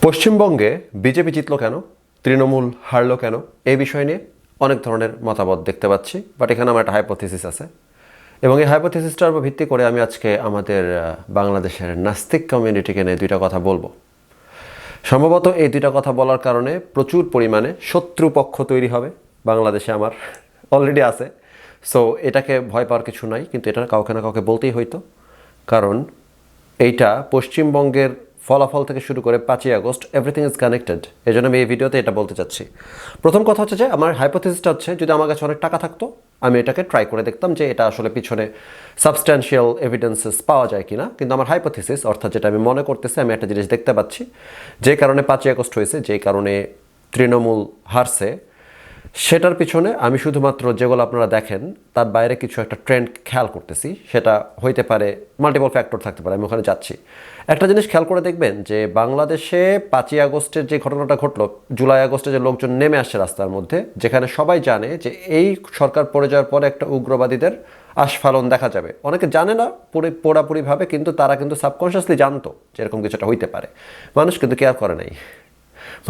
পশ্চিমবঙ্গে বিজেপি জিতলো কেন, তৃণমূল হারলো কেন, এই বিষয় নিয়ে অনেক ধরনের মতামত দেখতে পাচ্ছি। বাট এখানে আমার একটা হাইপোথিসিস আছে এবং এই হাইপোথিসিসটার উপর ভিত্তি করে আমি আজকে আমাদের বাংলাদেশের নাস্তিক কমিউনিটিকে নিয়ে দুইটা কথা বলবো। সম্ভবত এই দুইটা কথা বলার কারণে প্রচুর পরিমাণে শত্রুপক্ষ তৈরি হবে বাংলাদেশে, আমার অলরেডি আছে। সো এটাকে ভয় পাওয়ার কিছু নাই, কিন্তু এটা কাউকে না কাউকে বলতেই হইতো, কারণ এইটা পশ্চিমবঙ্গের ফলাফল থেকে শুরু করে 5ই আগস্ট এভরিথিং ইজ কানেক্টেড। এই জন্য আমি এই ভিডিওতে এটা বলতে চাচ্ছি। প্রথম কথা হচ্ছে যে আমার হাইপোথিসিসটা হচ্ছে, যদি আমার কাছে অনেক টাকা থাকতো আমি এটাকে ট্রাই করে দেখতাম যে এটা আসলে পিছনে সাবস্ট্যান্সিয়াল এভিডেন্সেস পাওয়া যায় কিনা। কিন্তু আমার হাইপোথিসিস, অর্থাৎ যেটা আমি মনে করতেছি, আমি একটা জিনিস দেখতে পাচ্ছি, যে কারণে 5ই আগস্ট হয়েছে, যেই কারণে তৃণমূল হারছে, সেটার পিছনে আমি শুধুমাত্র যেগুলো আপনারা দেখেন তার বাইরে কিছু একটা ট্রেন্ড খেয়াল করতেছি। সেটা হইতে পারে, মাল্টিপল ফ্যাক্টর থাকতে পারে, আমি ওখানে যাচ্ছি। একটা জিনিস খেয়াল করে দেখবেন যে বাংলাদেশে 5ই আগস্টের যে ঘটনাটা ঘটলো, জুলাই আগস্টে যে লোকজন নেমে আসছে রাস্তার মধ্যে, যেখানে সবাই জানে যে এই সরকার পড়ে যাওয়ার পরে একটা উগ্রবাদীদের আস্ফালন দেখা যাবে। অনেকে জানে না পুরাপুরিভাবে, কিন্তু তারা কিন্তু সাবকনশিয়াসলি জানতো যে এরকম কিছুটা হইতে পারে। মানুষ কিন্তু কেয়ার করে নাই,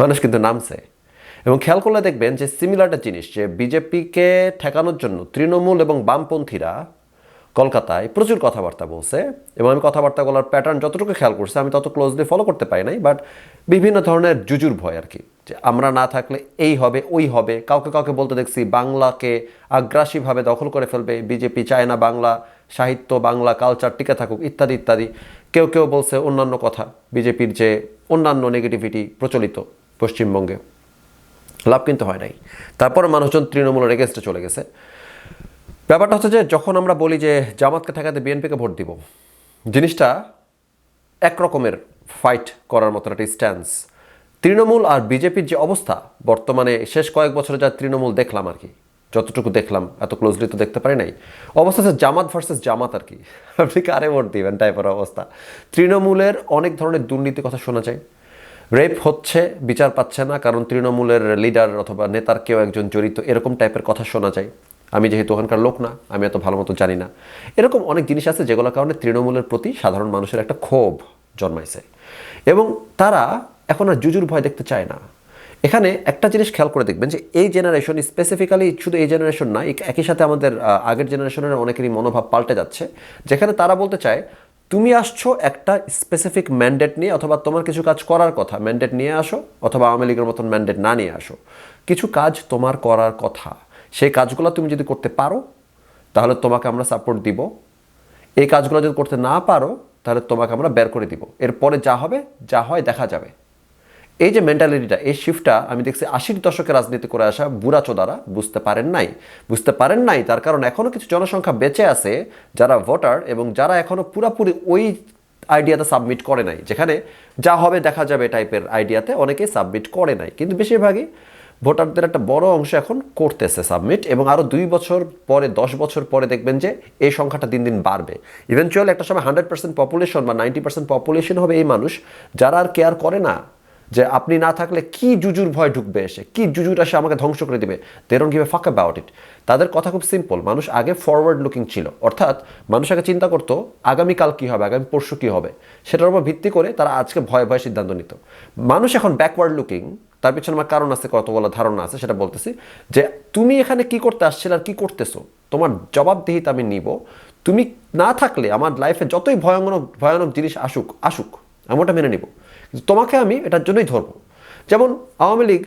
মানুষ কিন্তু নামছে। এবং খেয়াল করলে দেখবেন যে সিমিলার একটা জিনিস, যে বিজেপিকে ঠেকানোর জন্য তৃণমূল এবং বামপন্থীরা কলকাতায় প্রচুর কথাবার্তা বলছে। এবং আমি কথাবার্তাগুলোর প্যাটার্ন যতটুকু খেয়াল করছি, আমি তত ক্লোজলি ফলো করতে পারি নাই, বাট বিভিন্ন ধরনের জুজুর ভয় আর কি, যে আমরা না থাকলে এই হবে ওই হবে। কাউকে কাউকে বলতে দেখছি বাংলাকে আগ্রাসীভাবে দখল করে ফেলবে বিজেপি, চায় না বাংলা সাহিত্য, বাংলা কালচার টিকে থাকুক, ইত্যাদি ইত্যাদি। কেউ কেউ বলছে অন্যান্য কথা, বিজেপির যে অন্যান্য নেগেটিভিটি প্রচলিত পশ্চিমবঙ্গে। লাভ কিন্তু হয় নাই। তারপরে মানুষজন তৃণমূলের এগেনস্টে চলে গেছে। ব্যাপারটা হচ্ছে যে যখন আমরা বলি যে জামাতকে ঠেকাতে বিএনপিকে ভোট দিব, জিনিসটা একরকমের ফাইট করার মতো একটা স্ট্যান্স। তৃণমূল আর বিজেপির যে অবস্থা বর্তমানে, শেষ কয়েক বছরে যা তৃণমূল দেখলাম আর কি, যতটুকু দেখলাম, এত ক্লোজলি তো দেখতে পারি নাই, অবস্থা হচ্ছে জামাত ভার্সেস জামাত আর কি। আপনি কারে ভোট দিবেন টাইপের অবস্থা। তৃণমূলের অনেক ধরনের দুর্নীতি কথা শোনা যায়, রেপ হচ্ছে, বিচার পাচ্ছে না কারণ তৃণমূলের লিডার অথবা নেতার কেউ একজন জড়িত, এরকম টাইপের কথা শোনা যায়। আমি যেহেতু ওখানকার লোক না, আমি এত ভালো মতো জানি না। এরকম অনেক জিনিস আছে যেগুলোর কারণে তৃণমূলের প্রতি সাধারণ মানুষের একটা ক্ষোভ জন্মাইছে এবং তারা এখন আর জুজুর ভয় দেখতে চায় না। এখানে একটা জিনিস খেয়াল করে দেখবেন যে এই জেনারেশন, স্পেসিফিক্যালি শুধু এই জেনারেশন না, একই সাথে আমাদের আগের জেনারেশনের অনেকেরই মনোভাব পাল্টে যাচ্ছে, যেখানে তারা বলতে চায় তুমি আসছো একটা স্পেসিফিক ম্যান্ডেট নিয়ে, অথবা তোমার কিছু কাজ করার কথা, ম্যান্ডেট নিয়ে আসো, অথবা আওয়ামী লীগের মতন ম্যান্ডেট না নিয়ে আসো, কিছু কাজ তোমার করার কথা, সেই কাজগুলো তুমি যদি করতে পারো তাহলে তোমাকে আমরা সাপোর্ট দিব। এই কাজগুলো যদি করতে না পারো তাহলে তোমাকে আমরা বের করে দিব, এরপরে যা হবে যা হয় দেখা যাবে। এই যে মেন্টালিটিটা, এই শিফটটা আমি দেখছি 80-র দশকে রাজনীতি করে আসা বুড়াচোদারা বুঝতে পারেন নাই। তার কারণ এখনও কিছু জনসংখ্যা বেঁচে আছে যারা ভোটার এবং যারা এখনও পুরাপুরি ওই আইডিয়াতে সাবমিট করে নাই, যেখানে যা হবে দেখা যাবে টাইপের আইডিয়াতে অনেকেই সাবমিট করে নাই, কিন্তু বেশিরভাগই ভোটারদের একটা বড় অংশ এখন করতেছে সাবমিট। এবং আরও 2 বছর পরে, 10 বছর পরে দেখবেন যে এই সংখ্যাটা দিন দিন বাড়বে। ইভেনচুয়ালি একটা সময় 100% পপুলেশন বা 90% পপুলেশন হবে এই মানুষ যারা আর কেয়ার করে না যে আপনি না থাকলে কি জুজুর ভয় ঢুকবে, এসে কি জুজুর আসে আমাকে ধ্বংস করে দিবে। দে ডোন্ট গিভ এ ফাক অ্যাবাউট ইট। তাদের কথা খুব সিম্পল। মানুষ আগে ফরওয়ার্ড লুকিং ছিল, অর্থাৎ মানুষ আগে চিন্তা করতো আগামীকাল কী হবে, আগামী পরশু কী হবে, সেটার উপর ভিত্তি করে তারা আজকে ভয়ে ভয়ে সিদ্ধান্ত নিত। মানুষ এখন ব্যাকওয়ার্ড লুকিং। তার পিছনে আমার কারণ আছে, কতগুলো ধারণা আছে, সেটা বলতেছি। যে তুমি এখানে কি করতে আসছিলে আর কি করতেছো, তোমার জবাবদিহিতা আমি নিব। তুমি না থাকলে আমার লাইফে যতই ভয়ানক জিনিস আসুক আমি ওটা মেনে নিব, কিন্তু তোমাকে আমি এটার জন্যই ধরবো। যেমন আওয়ামী লীগ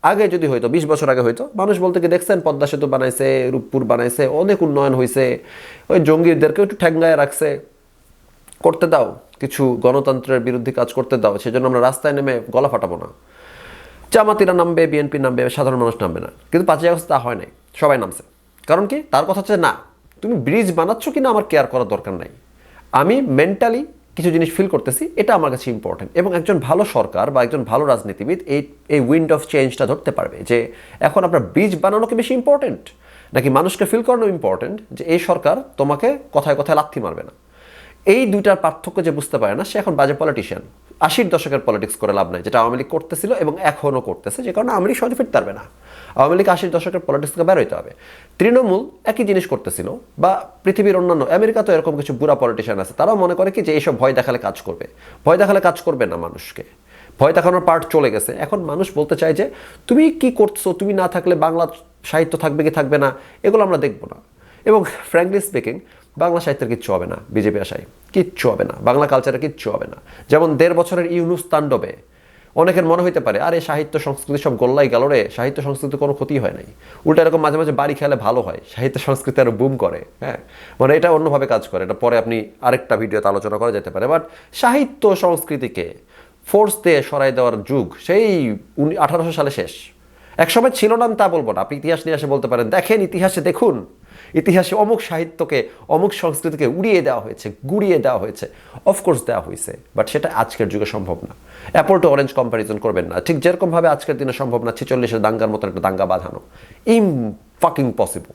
আগে যদি হয়তো 20 বছর আগে হয়তো মানুষ বলতে কি, দেখছেন পদ্মা সেতু বানাইছে, রূপপুর বানাইছে, অনেক উন্নয়ন হয়েছে, ওই জঙ্গিদেরকে একটু ঠ্যাঙ্গায় রাখছে, করতে দাও, কিছু গণতন্ত্রের বিরুদ্ধে কাজ করতে দাও, সেজন্য আমরা রাস্তায় নেমে গলা ফাটাবো না। জামাতিরা নামবে, বিএনপি নামবে, সাধারণ মানুষ নামবে না। কিন্তু 5ই আগস্ট তা হয় নাই, সবাই নামছে। কারণ কি? তার কথা হচ্ছে না, তুমি ব্রিজ বানাচ্ছ কিনা আমার কেয়ার করার দরকার নাই, আমি মেন্টালি কিছু জিনিস ফিল করতেছি, এটা আমার কাছে ইম্পর্টেন্ট। এবং একজন ভালো সরকার বা একজন ভালো রাজনীতিবিদ এই উইন্ড অফ চেঞ্জটা ধরতে পারবে যে এখন আপনার ব্রিজ বানানো কি বেশি ইম্পর্টেন্ট, নাকি মানুষকে ফিল করানো ইম্পর্টেন্ট যে এই সরকার তোমাকে কথায় কথায় লাথি মারবে না। এই দুইটার পার্থক্য যে বুঝতে পারে না, সে এখন বাজে পলিটিশিয়ান। 80-র দশকের পলিটিক্স করে লাভ নাই, যেটা আওয়ামী লীগ করতেছিল এবং এখনও করতেছে, যে কারণে আওয়ামী লীগ সহজে ফিরতে পারবে না। আওয়ামী লীগ 80-র দশকের পলিটিক্স থেকে বের হইতে হবে। তৃণমূল একই জিনিস করতেছিল, বা পৃথিবীর অন্যান্য, আমেরিকা তো এরকম কিছু বুড়া পলিটিশিয়ান আছে, তারাও মনে করে কি যে এইসব ভয় দেখালে কাজ করবে। ভয় দেখালে কাজ করবে না মানুষকে। ভয় দেখানোর পার্ট চলে গেছে। এখন মানুষ বলতে চায় যে তুমি কি করছো, তুমি না থাকলে বাংলা সাহিত্য থাকবে কি থাকবে না, এগুলো আমরা দেখবো না। এবং ফ্র্যাঙ্কলি স্পিকিং, বাংলা সাহিত্যের কিচ্ছু হবে না বিজেপি আশায়, কিচ্ছু হবে না, বাংলা কালচারে কিচ্ছু হবে না। যেমন 1.5 বছরের ইউনুস তাণ্ডবে অনেকের মনে হইতে পারে আরে সাহিত্য সংস্কৃতি সব গোল্লাই গেল রে, সাহিত্য সংস্কৃতি কোনো ক্ষতি হয় নাই, উল্টা এরকম মাঝে মাঝে বাড়ি খেলে ভালো হয়, সাহিত্য সংস্কৃতি আরো বুম করে। হ্যাঁ, মানে এটা অন্যভাবে কাজ করে, এটা পরে আপনি আরেকটা ভিডিওতে আলোচনা করা যেতে পারে। বাট সাহিত্য সংস্কৃতিকে ফোর্স দিয়ে সরাই দেওয়ার যুগ সেই 1800 সালে শেষ। একসময় ছিল না তা বলবো না, আপনি ইতিহাস নিয়ে এসে বলতে পারেন দেখেন ইতিহাসে, দেখুন ইতিহাসে অমুক সাহিত্যকে অমুক সংস্কৃতিকে উড়িয়ে দেওয়া হয়েছে, গুড়িয়ে দেওয়া হয়েছে। অফকোর্স দেওয়া হয়েছে, বাট সেটা আজকের যুগে সম্ভব না। অ্যাপল টু অরেঞ্জ কম্প্যারিজন করবেন না। ঠিক যেরকমভাবে আজকের দিনে সম্ভব না 46-এর দাঙ্গার মতন একটা দাঙ্গা বাঁধানো, ফাকিং পসিবল,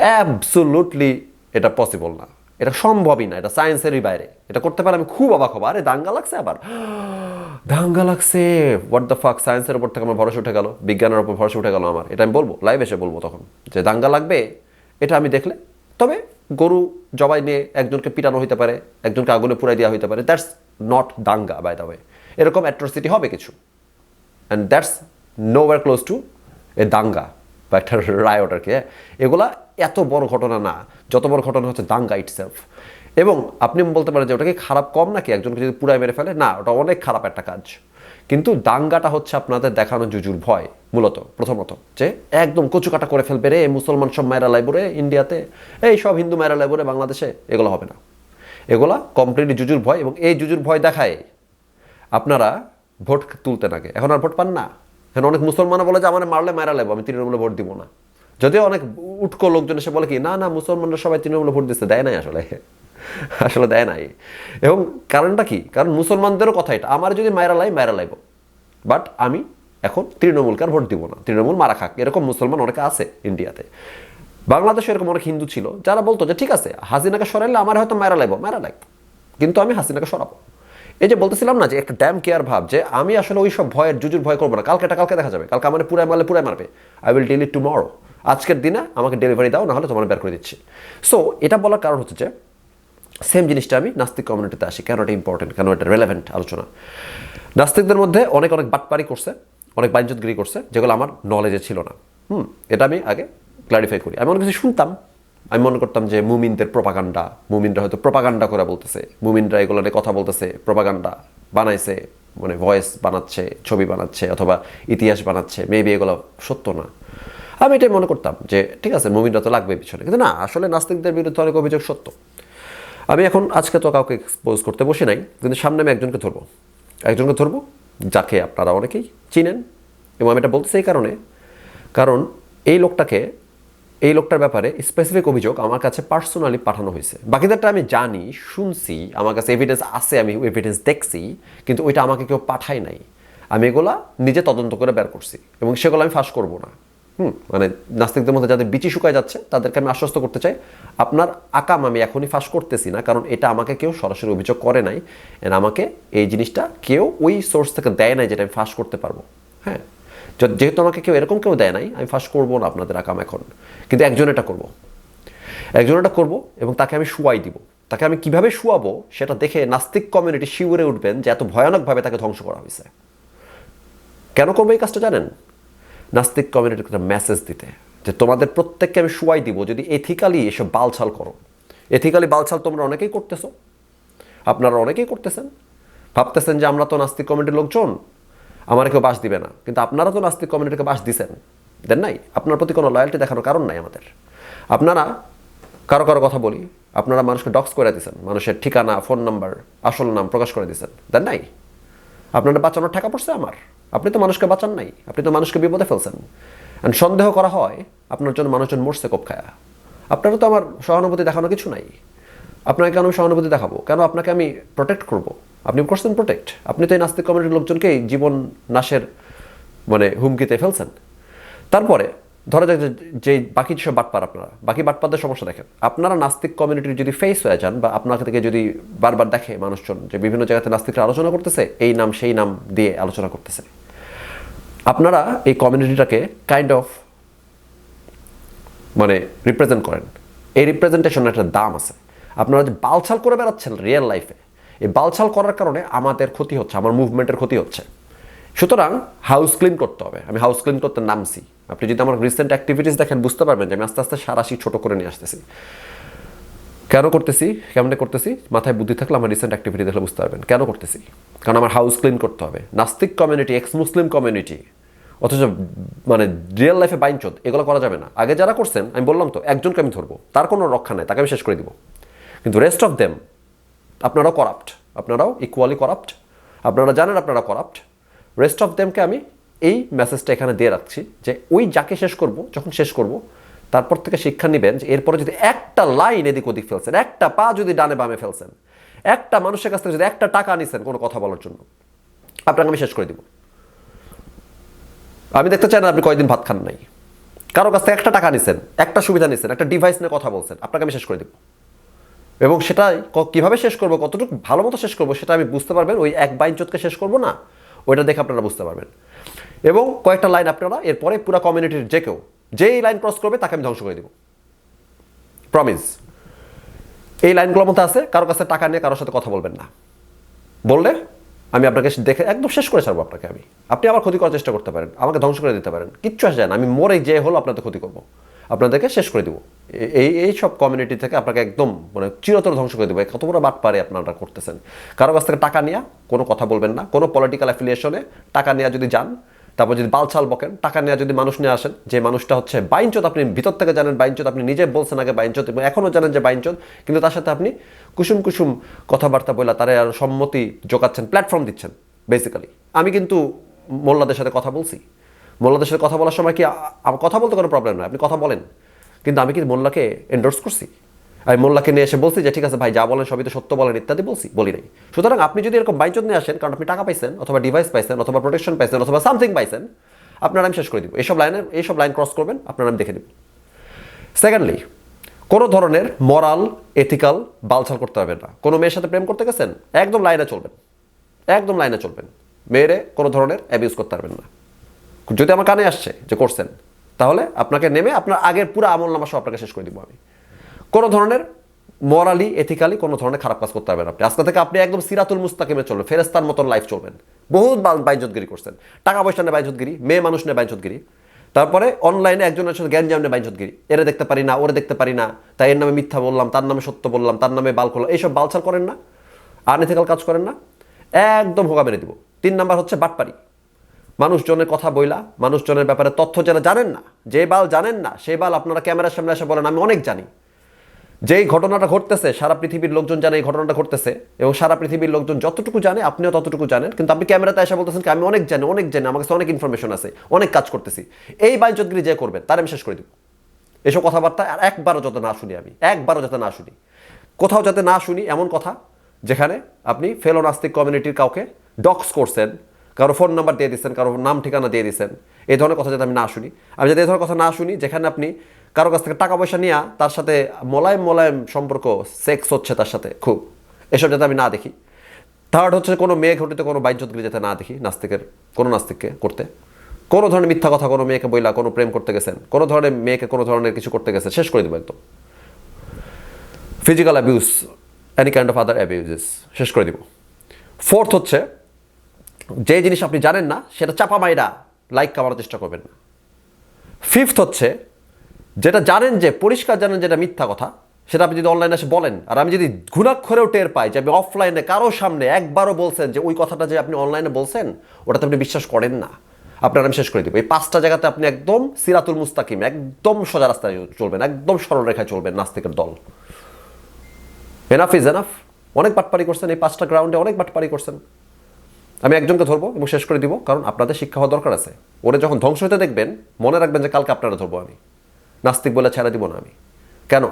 অ্যাবসোলুটলি এটা পসিবল না, এটা সম্ভবই না, এটা সায়েন্সেরই বাইরে। এটা করতে পারে আমি খুব অবাক হবো, আরে দাঙ্গা লাগছে, আবার দাঙ্গা লাগছে, হোয়াট দ্য ফাক। সায়েন্সের উপর থেকে আমার ভরসা উঠে গেল, বিজ্ঞানের উপর ভরসা উঠে গেল আমার। এটা আমি বলবো, লাইভ এসে বলবো তখন যে দাঙ্গা লাগবে, এটা আমি দেখলে। তবে গরু জবাই নিয়ে একজনকে পিটানো হইতে পারে, একজনকে আগুনে পুড়াই দেওয়া হইতে পারে, দ্যাটস নট দাঙ্গা বাই দ্য ওয়ে। এরকম অ্যাট্রোসিটি হবে কিছু, and that's nowhere close to a দাঙ্গা বা একটা রায়ট আর কি। এগুলা এত বড় ঘটনা না, যত বড় ঘটনা হচ্ছে দাঙ্গা ইটসেলফ। এবং আপনি বলতে পারেন যে ওটা কি খারাপ কম নাকি, একজনকে যদি পুরাই মেরে ফেলে, না, ওটা অনেক খারাপ একটা কাজ। কিন্তু দাঙ্গাটা হচ্ছে আপনাদের দেখানো জুজুর ভয় মূলত, প্রথমত যে একদম কচুকাটা করে ফেলবে রে, মুসলমান সব মায়েরা লাইব রে ইন্ডিয়াতে, এই সব হিন্দু মায়েরা লাইব রে বাংলাদেশে, এগুলো হবে না। এগুলা কমপ্লিটলি জুজুর ভয়, এবং এই জুজুর ভয় দেখায় আপনারা ভোট তুলতে নাগে। এখন আর ভোট পান না। এখন অনেক মুসলমানও বলে যে আমার মারলে মায়েরা লাইব, আমি তৃণমূলে ভোট দিব না। যদিও অনেক উটকো লোকজন এসে বলে কি না না মুসলমানরা সবাই তৃণমূলে ভোট দিচ্ছে, দেয় নাই আসলে, আসলে দেয় নাই। এবং কারণটা কি, কারণ মুসলমানদেরও কথা এটা, আমার যদি মায়েরা লাইব, বাট আমি এখন তৃণমূলকে আর ভোট দিব না, তৃণমূল মারা খাক। এরকম মুসলমান অনেকে আছে ইন্ডিয়াতে। বাংলাদেশে এরকম অনেক হিন্দু ছিল যারা বলতো যে ঠিক আছে হাসিনাকে সরাইলে আমার হয়তো মায়েরা লাইব, কিন্তু আমি হাসিনাকে সরাবো। এই যে বলতেছিলাম না যে একটা ড্যাম কেয়ার ভাব, যে আমি আসলে ওই সব ভয়ের জুজুর ভয় করবো না, কালকে দেখা যাবে, কালকে আমার পুরাই মারবে, I will deal it tomorrow. আজকের দিনে আমাকে ডেলিভারি দাও, নাহলে তোমার বের করে দিচ্ছি। সো এটা বলার কারণ হচ্ছে যে সেম জিনিসটা আমি নাস্তিক কমিউনিটিতে আসি, কেন এটা ইম্পর্টেন্ট, কেন এটা রেলেভেন্ট আলোচনা। নাস্তিকদের মধ্যে অনেক বাটপারি করছে, অনেক বাঞ্চতগিরি করছে, যেগুলো আমার নলেজে ছিল না। এটা আমি আগে ক্লারিফাই করি। আমি অনেক কিছু শুনতাম, আমি মনে করতাম যে মুমিনদের প্রপাগান্ডা, মুমিনরা হয়তো প্রপাগান্ডা করে বলতেছে, মুমিনরা এগুলো নিয়ে কথা বলতেছে, প্রপাগান্ডা বানাইছে, মানে ভয়েস বানাচ্ছে, ছবি বানাচ্ছে, অথবা ইতিহাস বানাচ্ছে, মেবি এগুলো সত্য না। আমি এটাই মনে করতাম যে ঠিক আছে মুমিনরা তো লাগবে পিছনে, কিন্তু না, আসলে নাস্তিকদের বিরুদ্ধে অনেক অভিযোগ সত্য। আমি এখন আজকে তো কাউকে এক্সপোজ করতে বসে নাই, কিন্তু সামনে আমি একজনকে ধরবো যাকে আপনারা অনেকেই চিনেন। এবং আমি এটা বলতেছি এই কারণে, কারণ এই লোকটার ব্যাপারে স্পেসিফিক অভিযোগ আমার কাছে পার্সোনালি পাঠানো হয়েছে। বাকিদেরটা আমি জানি, শুনছি, আমার কাছে এভিডেন্স আছে, আমি এভিডেন্স দেখছি, কিন্তু ওইটা আমাকে কেউ পাঠায় নাই। আমি এগুলা নিজে তদন্ত করে বের করছি, এবং সেগুলো আমি ফাঁস করবো না। মানে নাস্তিকদের মধ্যে যাদের বিচি শুকায় যাচ্ছে তাদেরকে আমি আশ্বস্ত করতে চাই, আপনার আকাম আমি এখনই ফাঁস করতেছি না, কারণ এটা আমাকে কেউ সরাসরি অভিযোগ করে নাই, এন্ড আমাকে এই জিনিসটা কেউ ওই সোর্স থেকে দেয় নাই যেটা আমি ফাঁস করতে পারবো। হ্যাঁ, যেহেতু আমাকে এরকম কেউ দেয় নাই, আমি ফাঁস করবো না আপনাদের আকাম এখন। কিন্তু একজন এটা করবো, এবং তাকে আমি শুয়াই দিব। তাকে আমি কিভাবে শুয়াবো সেটা দেখে নাস্তিক কমিউনিটি শিউরে উঠবেন যে এত ভয়ানকভাবে তাকে ধ্বংস করা হয়েছে। কেন করবো এই কাজটা জানেন? নাস্তিক কমিউনিটিকে একটা মেসেজ দিতে, যে তোমাদের প্রত্যেককে আমি শুয়াই দিব যদি এথিক্যালি এসব বালছাল করো। এথিক্যালি বালছাল তোমরা অনেকেই করতেছো, আপনারা অনেকেই করতেছেন, ভাবতেছেন যে আমরা তো নাস্তিক কমিউনিটির লোকজন, আমার কেউ বাস দিবে না, কিন্তু আপনারা তো নাস্তিক কমিউনিটিকে বাস দিছেন, দেন নাই? আপনার প্রতি কোনো লয়্যাল্টি দেখানোর কারণ নাই আমাদের। আপনারা কারো কথা বলি, আপনারা মানুষকে ডক্স করে দিচ্ছেন, মানুষের ঠিকানা, ফোন নাম্বার, আসল নাম প্রকাশ করে দিচ্ছেন, দেন নাই? আপনারা বাঁচানোর টাকা পড়ছে আমার, আপনি তো মানুষকে বাঁচান নাই, আপনি তো মানুষকে বিপদে ফেলছেন। অ্যান্ড সন্দেহ করা হয় আপনার জন্য মানুষজন মরছে কোপ খায়া। আপনারও তো আমার সহানুভূতি দেখানো কিছু নাই। আপনাকে কেন আমি সহানুভূতি দেখাবো? কেন আপনাকে আমি প্রোটেক্ট করব? আপনি করছেন প্রোটেক্ট, আপনি তো এই নাস্তিক কমিউনিটির লোকজনকেই জীবন নাশের মানে হুমকিতে ফেলছেন। তারপরে ধরা যাক যে বাকি যেসব বাটপার, আপনারা বাকি বাটপারদের সমস্যা দেখেন, আপনারা নাস্তিক কমিউনিটির যদি ফেস হয়ে যান, বা আপনাকে থেকে যদি বারবার দেখে মানুষজন যে বিভিন্ন জায়গাতে নাস্তিকরা আলোচনা করতেছে, এই নাম সেই নাম দিয়ে আলোচনা করতেছে, আপনারা এই কমিউনিটিটাকে কাইন্ড অফ মানে রিপ্রেজেন্ট করেন। এই রিপ্রেজেন্টেশনের একটা দাম আছে। আপনারা যে বালছাল করে বেড়াচ্ছেন রিয়েল লাইফে, এই বালছাল করার কারণে আমাদের ক্ষতি হচ্ছে, আমার মুভমেন্টের ক্ষতি হচ্ছে। সুতরাং হাউস ক্লিন করতে হবে। আমি হাউস ক্লিন করতে নামছি। আপনি যদি আমার রিসেন্ট অ্যাক্টিভিটিস দেখেন বুঝতে পারবেন যে আমি আস্তে আস্তে সারাশি ছোট করে নিয়ে আসতেছি। কেন করতেছি, কেমনে করতেছি, মাথায় বুদ্ধি থাকলে আমার রিসেন্ট অ্যাক্টিভিটি দেখলে বুঝতে পারবেন কেন করতেছি। কারণ আমার হাউস ক্লিন করতে হবে। নাস্তিক কমিউনিটি, এক্স মুসলিম কমিউনিটি, অথচ মানে রিয়েল লাইফে বাইনচোদ, এগুলো করা যাবে না। আগে যারা করছেন আমি বললাম তো, একজনকে আমি ধরবো, তার কোনো রক্ষা নেই, তাকে আমি শেষ করে দিব। কিন্তু রেস্ট অফ দেম আপনারাও করাপ্ট, আপনারাও ইকুয়ালি করাপ্ট, আপনারা জানেন আপনারা করাপ্ট। রেস্ট অফ দেমকে আমি এই মেসেজটা এখানে দিয়ে রাখছি যে ওই যাকে শেষ করব, যখন শেষ করব তারপর থেকে শিক্ষা নেবেন যে এরপরে যদি একটা লাইন এদিক ওদিক ফেলছেন, একটা পা যদি ডানে বামে ফেলছেন, একটা মানুষের কাছ থেকে যদি একটা টাকা নিছেন কোনো কথা বলার জন্য, আপনাকে আমি শেষ করে দিব। আমি দেখতে চাই না আপনি কয়েকদিন ভাত খান নাই, কারো কাছ থেকে একটা টাকা নিছেন, একটা সুবিধা নিছেন, একটা ডিভাইস নিয়ে কথা বলছেন, আপনাকে আমি শেষ করে দিব। এবং সেটাই কীভাবে শেষ করবো, কতটুকু ভালো মতো শেষ করবো সেটা আমি বুঝতে পারবেন। ওই এক বাইনচোদকে শেষ করবো না, ওইটা দেখে আপনারা বুঝতে পারবেন। এবং কয়েকটা লাইন আপনারা এরপরে পুরো কমিউনিটির যে কেউ যেই লাইন ক্রস করবে তাকে আমি ধ্বংস করে দিব, প্রমিস। এই লাইনগুলোর মধ্যে আছে কারো কাছে টাকা নিয়ে কারোর সাথে কথা বলবেন না, বললে আমি আপনাকে দেখে একদম শেষ করে ছাড়বো আপনাকে। আপনি আমার ক্ষতি করার চেষ্টা করতে পারেন, আমাকে ধ্বংস করে দিতে পারেন, কিচ্ছু আসে যায় না। আমি মরে যে হলো আপনাদের ক্ষতি করবো, আপনাদেরকে শেষ করে দিব। এই সব কমিউনিটি থেকে আপনাকে একদম মানে চিরতর ধ্বংস করে দেবো। কত বড় বাট পারে আপনারা করতেছেন। কারো কাছ থেকে টাকা নিয়ে কোনো কথা বলবেন না, কোনো পলিটিক্যাল অ্যাফিলিয়েশনে টাকা নিয়ে যদি যান, তারপর যদি বালছাল বকেন, টাকা নিয়ে যদি মানুষ নিয়ে আসেন, যে মানুষটা হচ্ছে বাইনচোদ, আপনি ভিতর থেকে জানেন বাইনচোদ, আপনি নিজে বলছেন আগে বাইনচোদ এবং এখনও জানেন যে বাইনচোদ, কিন্তু তার সাথে আপনি কুসুম কুসুম কথাবার্তা বলে তারা আর সম্মতি জোগাচ্ছেন, প্ল্যাটফর্ম দিচ্ছেন বেসিক্যালি। আমি কিন্তু মোল্লাদের সাথে কথা বলছি, মোল্লাদের সাথে কথা বলার সময় কি কথা বলতে কোনো প্রবলেম নয়, আপনি কথা বলেন, কিন্তু আমি কি মোল্লাকে এন্ডোর্স করছি? আমি মোল্লাকে নিয়ে এসে বলছি যে ঠিক আছে ভাই যা বলেন সবই তো সত্য বলেন ইত্যাদি বলছি? বলি নাই। সুতরাং আপনি যদি এরকম বাইনচোদ নিয়ে আসেন, কারণ আপনি টাকা পাইছেন অথবা ডিভাইস পাইছেন অথবা প্রোটেকশন পাইছেন অথবা সামথিং পাইছেন, আপনার আমি শেষ করে দিব। এইসব লাইন ক্রস করবেন, আপনার আমি দেখে দিব। সেকেন্ডলি, কোনো ধরনের মরাল এথিক্যাল বালছাল করতে হবে না। কোনো মেয়ের সাথে প্রেম করতে গেছেন, একদম লাইনে চলবেন, একদম লাইনে চলবেন। মেয়েরে কোনো ধরনের অ্যাবিউজ করতে পারবেন না। যদি আমার কানে আসছে যে করছেন, তাহলে আপনাকে নেমে আপনার আগের পুরো আমল নামা সব আপনাকে শেষ করে দিব আমি। কোনো ধরনের মরালি এথিক্যালি কোনো ধরনের খারাপ কাজ করতে পারবেন আপনি। আজকে থেকে আপনি একদম সিরাতুল মুস্তাকিমে চলবেন, ফেরেস্তার মতন লাইফ চলবেন। বহুত বাইনচোদগিরি করছেন, টাকা পয়সা নিয়ে বাইনচোদগিরি, মেয়ে মানুষ নিয়ে বাইনচোদগিরি, তারপরে অনলাইনে একজনের সাথে জ্ঞান জামনে বাইনচোদগিরি, এরা দেখতে পারি না, ওরা দেখতে পারি না, তাই এর নামে মিথ্যা বললাম, তার নামে সত্য বললাম, তার নামে বাল করলাম, এইসব বালছাল করেন না, আনএথিক্যাল কাজ করেন না, একদম হোগা মেরে দিব। 3 নাম্বার হচ্ছে বাটপারি। মানুষজনের কথা বইলা, মানুষজনের ব্যাপারে তথ্য যারা জানেন না, যে বাল জানেন না সেই বাল আপনারা ক্যামেরার সামনে এসে বলেন আমি অনেক জানি। যেই ঘটনাটা ঘটতেছে সারা পৃথিবীর লোকজন জানে এই ঘটনাটা ঘটতেছে, এবং সারা পৃথিবীর লোকজন যতটুকু জানে আপনিও ততটুকু জানেন, কিন্তু আপনি ক্যামেরাতে এসে বলতেছেন কি আমি অনেক জানি, অনেক জানি, আমার কাছে অনেক ইনফরমেশন আছে, অনেক কাজ করতেছি। এই বাইনচোদগিরি যে করবেন তার আমি শেষ করে দিব। এসব কথাবার্তা আর একবারও যাতে না শুনি, আমি একবারও যাতে না শুনি, কোথাও যাতে না শুনি এমন কথা যেখানে আপনি ফেলো নাস্তিক কমিউনিটির কাউকে ডক্স করছেন, কারো ফোন নাম্বার দিয়ে দিচ্ছেন, কারো নাম ঠিকানা দিয়ে দিচ্ছেন, এই ধরনের কথা যাতে আমি না শুনি। আমি যাতে এই ধরনের কথা না শুনি যেখানে আপনি কারো কাছ থেকে টাকা পয়সা নিয়ে তার সাথে মোলায়েম সম্পর্ক, সেক্স হচ্ছে তার সাথে খুব, এসব যাতে আমি না দেখি। থার্ড হচ্ছে কোনো মেয়ে ঘটিত কোনো বাইনচোদগিরি যাতে না দেখি কোনো নাস্তিককে করতে। কোনো ধরনের মিথ্যা কথা কোনো মেয়েকে বইলা কোনো প্রেম করতে গেছেন, কোনো ধরনের মেয়েকে কোনো ধরনের কিছু করতে গেছেন, শেষ করে দেবো একদম। Physical abuse, any kind of other abuses, শেষ করে দিব। ফোর্থ হচ্ছে যে জিনিস আপনি জানেন না সেটা চাপা মাইরা লাইক কামানোর চেষ্টা করবেন না। ফিফথ হচ্ছে যেটা জানেন, যে পরিষ্কার জানেন যেটা মিথ্যা কথা, সেটা আপনি যদি অনলাইনে এসে বলেন, আর আমি যদি ঘুণাক্ষরেও টের পাই যে আপনি অফলাইনে কারো সামনে একবারও বলছেন যে ওই কথাটা যে আপনি অনলাইনে বলছেন ওটাতে আপনি বিশ্বাস করেন না, আপনার আমি শেষ করে দিব। এই 5টা জায়গাতে আপনি একদম সিরাতুল মুস্তাকিম, একদম সোজা রাস্তায় চলবেন, একদম সরল রেখায় চলবেন, নাস্তিকের দল। Enough is enough. অনেক বাটপারি করছেন, এই 5টা গ্রাউন্ডে অনেক বাটপারি করছেন। আমি একজনকে ধরবো এবং শেষ করে দিব, কারণ আপনাদের শিক্ষা হওয়া দরকার আছে। ওরে যখন ধ্বংস হতে দেখবেন মনে রাখবেন যে কালকে আপনারা ধরবো আমি, নাস্তিক বলে ছেড়ে দিব না আমি। কেন?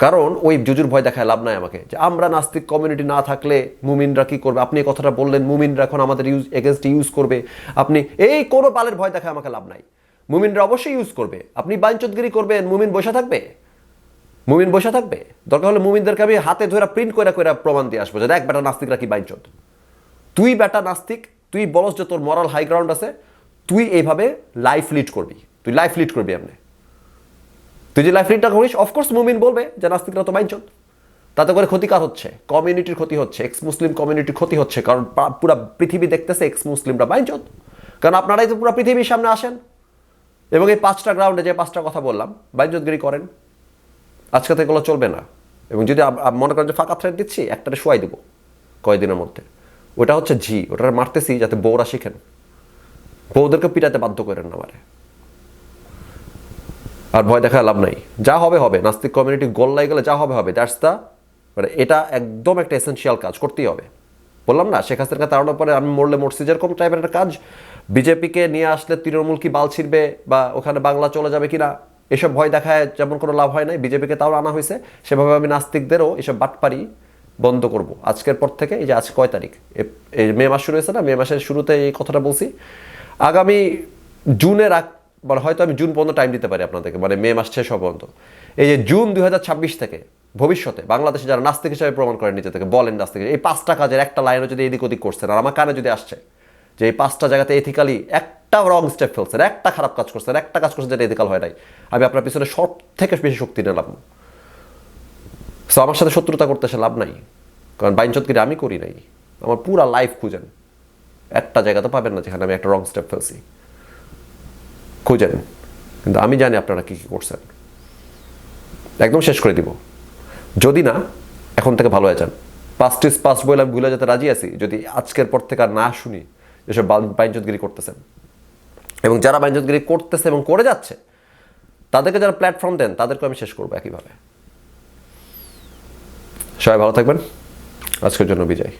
কারণ ওই জুজুর ভয় দেখায় লাভ নাই আমাকে, যে আমরা নাস্তিক কমিউনিটি না থাকলে মুমিনরা কি করবে। আপনি এই কথাটা বললেন, মুমিনরা এখন আমাদের এগেনস্ট ইউজ করবে। আপনি এই কোনো বালের ভয় দেখায় আমাকে লাভ নাই। মুমিনরা অবশ্যই ইউজ করবে। আপনি বাইনচোদগিরি করবেন, মুমিন বসে থাকবে? মুমিন বসে থাকবে? দরকার হলে মুমিনদেরকে আমি হাতে ধরে প্রিন্ট করে প্রমাণ দিয়ে আসবো যে দেখ বেটা নাস্তিকরা কি বাইনচোদ। তুই বেটা নাস্তিক, তুই বলস যে তোর মরাল হাই গ্রাউন্ড আছে, তুই এইভাবে লাইফ লিড করবি, তুই লাইফ লিড করবি এমনি। তুই যে লাইফ লিডটা করিস, অফকোর্স মুমিন বলবে যে নাস্তিকরা তো বাইনচোদ। তাতে করে ক্ষতিকার হচ্ছে, কমিউনিটির ক্ষতি হচ্ছে, এক্স মুসলিম কমিউনিটির ক্ষতি হচ্ছে, কারণ পুরো পৃথিবী দেখতেছে এক্স মুসলিমরা বাইঞ্চোদ। কারণ আপনারাই তো পুরো পৃথিবীর সামনে আসেন এবং এই 5টা গ্রাউন্ডে যে 5টা কথা বললাম বাইঞ্চোদগিরি করেন। আজকে তো এগুলো চলবে না। এবং যদি মনে করেন যে ফাঁকা থ্রেড দিচ্ছি, একটারে শোয়াই দেবো কয়েকদিনের মধ্যে, ওটা হচ্ছে ওটা মারতেছি যাতে বউরা শিখেন, বউদেরকে পিটাতে বাধ্য করেন না আমারে। আর ভয় দেখায় লাভ নাই, যা হবে হবে। নাস্তিক কমিউনিটি গোল্লাই গেলে যা হবে হবে, দ্যাটস দ্য, মানে এটা একদম একটা এসেনশিয়াল কাজ করতেই হবে। বললাম না, শেখ হাসিনাকে তাড়ানোর পরে আমি মরলে মরছি যেরকম টাইপের একটা কাজ, বিজেপিকে নিয়ে আসলে তৃণমূল কি বাল ছিড়বে বা ওখানে বাংলা চলে যাবে কিনা এসব ভয় দেখায় যেমন কোনো লাভ হয় নাই। বিজেপিকে তাও আনা হয়েছে, সেভাবে আমি নাস্তিকদেরও এসব বাটপারি বন্ধ করব আজকের পর থেকে। এই যে আজ কয় তারিখ, এই মে মাস শুরু হয়েছে না, মে মাসের শুরুতে এই কথাটা বলছি। আগামী জুনের মানে হয়তো আমি জুন পর্যন্ত টাইম দিতে পারি আপনাদেরকে, মানে মে মাস শেষ হওয়া পর্যন্ত। এই যে জুন 2026 থেকে ভবিষ্যতে বাংলাদেশে যারা নাস্তিক হিসাবে প্রমাণ করেন নিজে থেকে, বলেন নাস্তিক, এই 5টা কাজের একটা লাইনও যদি এদিক ওদিক করছেন আর আমার কানে যদি আসছে যে এই 5টা জায়গাতে এথিক্যালি একটা রং স্টেপ ফেলছেন, একটা খারাপ কাজ করছেন, একটা কাজ করছেন যেটা এথিক্যাল হয় নাই, আমি আপনার পিছনে সব থেকে বেশি শক্তি নিলাম। সো আমার সাথে শত্রুতা করতে সে লাভ নাই, কারণ বাইনচোদগিরি আমি করি নাই। আমার পুরা লাইফ খুঁজেন, একটা জায়গা তো পাবেন না যেখানে আমি একটা রং স্টেপ ফেলছি, খুঁজেন। কিন্তু আমি জানি আপনারা কী কী করছেন, একদম শেষ করে দিব। যদি না এখন থেকে ভালো হয়ে যান। পাস্ট ইজ পাস্ট বলে আমি ভুলে যেতে রাজি আছি যদি আজকের পর থেকে আর না শুনি এসব বাইনচোদগিরি করতেছেন। এবং যারা বাইনচোদগিরি করতেছে এবং করে যাচ্ছে তাদেরকে যারা প্ল্যাটফর্ম দেন তাদেরকে আমি শেষ করবো একইভাবে। সবাই ভালো থাকবেন, আজকের জন্য বিদায়।